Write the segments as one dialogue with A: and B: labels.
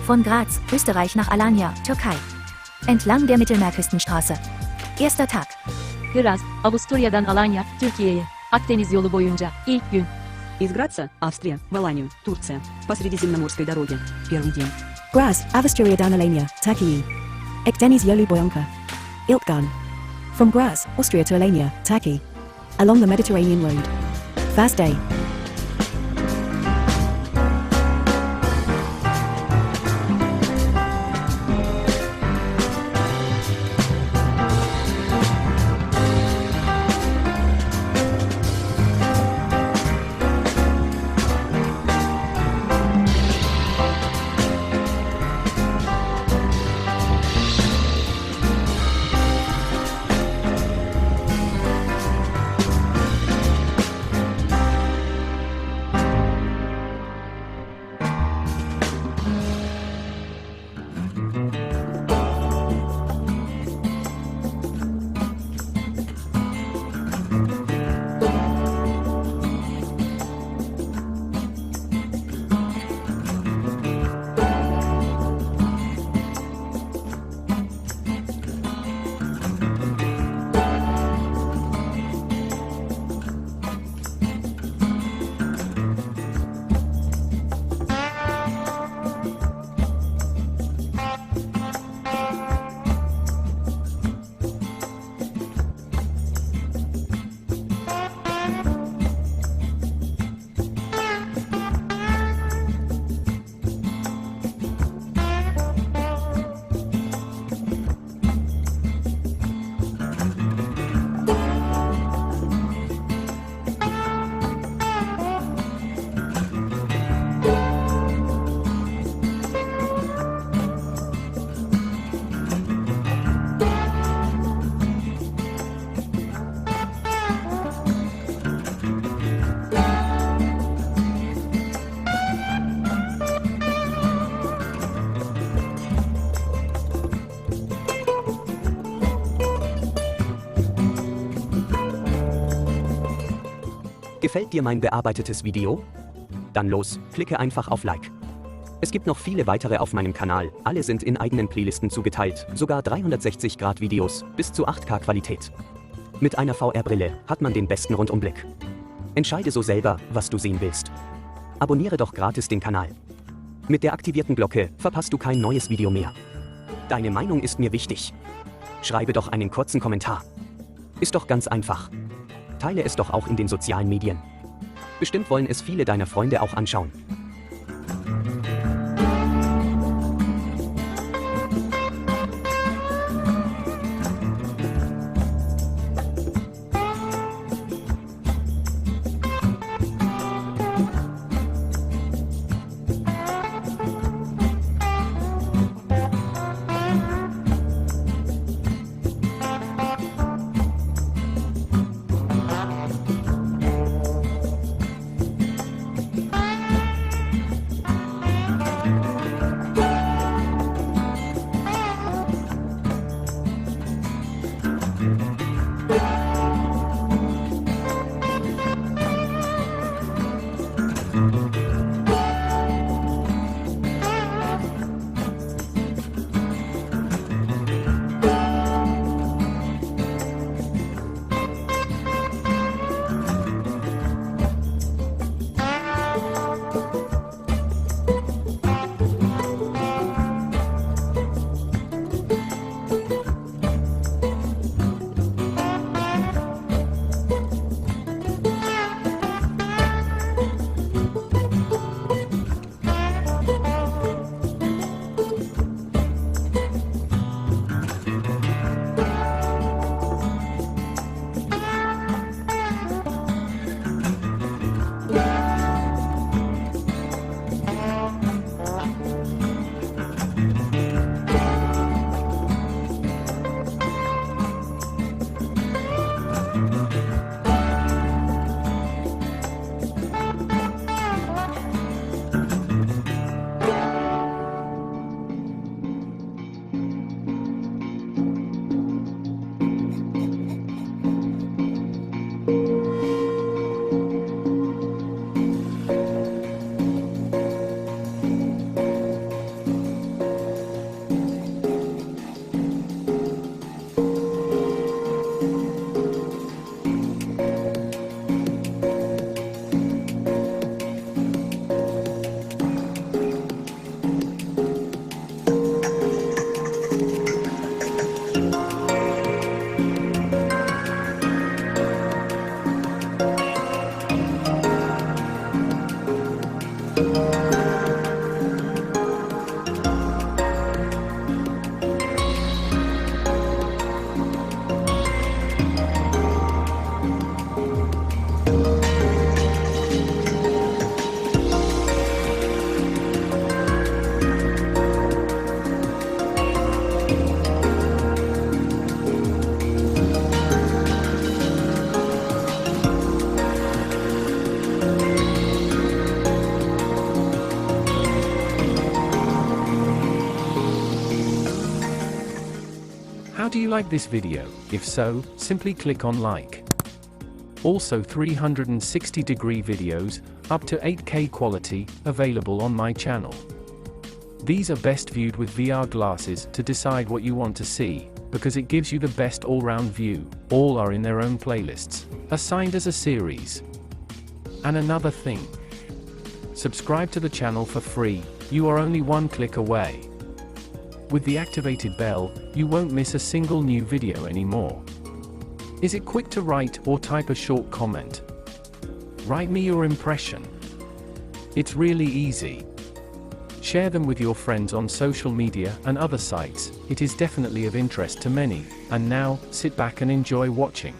A: Von Graz, Österreich nach Alanya, Türkei. Entlang der Mittelmeerküstenstraße. Erster Tag.
B: Graz, Avusturya'dan Alanya, Türkiye'ye. Akdeniz yolu boyunca. İlk gün.
C: Из Граца, Австрия, в Аланию, Турция, по Средиземноморской дороге. Первый день.
D: Graz, Avusturya'dan Alanya, Türkiye. Akdeniz yolu boyunca. İlk gün. From Graz, Austria to Alanya, Turkey. Along the Mediterranean road. Fast day.
E: Gefällt dir mein bearbeitetes Video? Dann los, klicke einfach auf Like. Es gibt noch viele weitere auf meinem Kanal, alle sind in eigenen Playlisten zugeteilt, sogar 360-Grad-Videos, bis zu 8K Qualität. Mit einer VR-Brille hat man den besten Rundumblick. Entscheide so selber, was du sehen willst. Abonniere doch gratis den Kanal. Mit der aktivierten Glocke verpasst du kein neues Video mehr. Deine Meinung ist mir wichtig. Schreibe doch einen kurzen Kommentar. Ist doch ganz einfach. Teile es doch auch in den sozialen Medien. Bestimmt wollen es viele deiner Freunde auch anschauen.
F: How do you like this video? If so, simply click on like. Also 360-degree videos, up to 8K quality, available on my channel. These are best viewed with VR glasses to decide what you want to see, because it gives you the best all-round view. All are in their own playlists, assigned as a series. And another thing. Subscribe to the channel for free, you are only one click away. With the activated bell, you won't miss a single new video anymore. Is it quick to write or type a short comment? Write me your impression. It's really easy. Share them with your friends on social media and other sites, it is definitely of interest to many. And now, sit back and enjoy watching.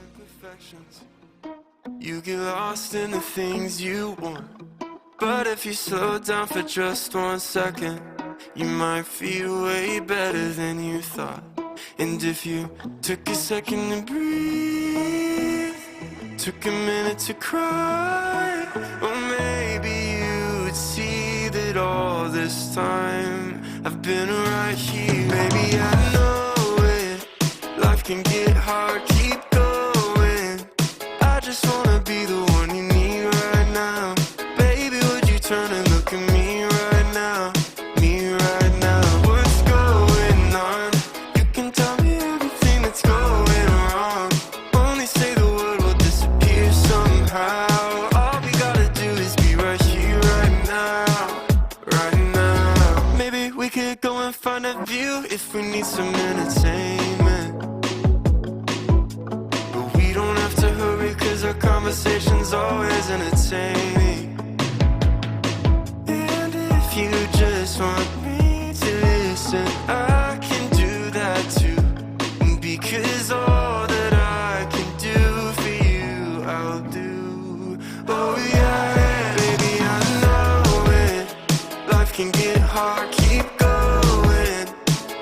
G: You get lost in the things you want, but if you slow down for just 1 second, you might feel way better than you thought. And if you took a second to breathe, took a minute to cry, well maybe you would see that all this time I've been right here. Maybe I know it, life can get hard, keep going. I just wanna be the one you need right now. Baby, would you turn and look at me right now? Me right now. What's going on? You can tell me everything that's going wrong. Only say the word will disappear somehow. All we gotta do is be right here, right now. Right now. Maybe we could go and find a view if we need some entertainment. But we don't have to hurry, cause our conversation's always entertaining. And if you just want me to listen, I can do that too. Because all that I can do for you, I'll do. Oh yeah, baby, I know it. Life can get hard, keep going.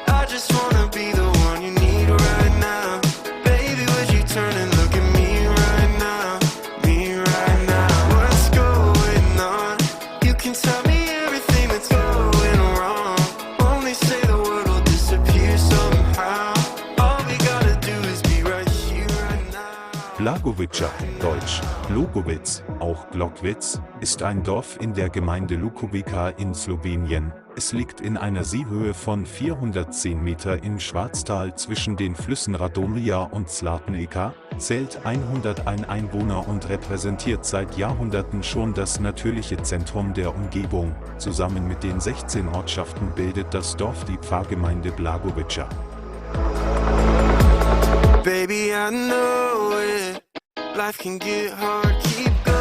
G: I just wanna be the one you need right now. Baby, would you turn and look at me right now? Me right now. What's going on? You can tell me everything that's going wrong. Only say the word will disappear somehow. All we gotta do is be right here, right now.
H: Blagovica, Deutsch, Lugowitz, auch Glockwitz, ist ein Dorf in der Gemeinde Lukovica in Slowenien. Es liegt in einer Seehöhe von 410 Meter im Schwarztal zwischen den Flüssen Radomia und Zlatnica, zählt 101 Einwohner und repräsentiert seit Jahrhunderten schon das natürliche Zentrum der Umgebung. Zusammen mit den 16 Ortschaften bildet das Dorf die Pfarrgemeinde Blagovica.
G: Baby, I know it. Life can get hard, keep going.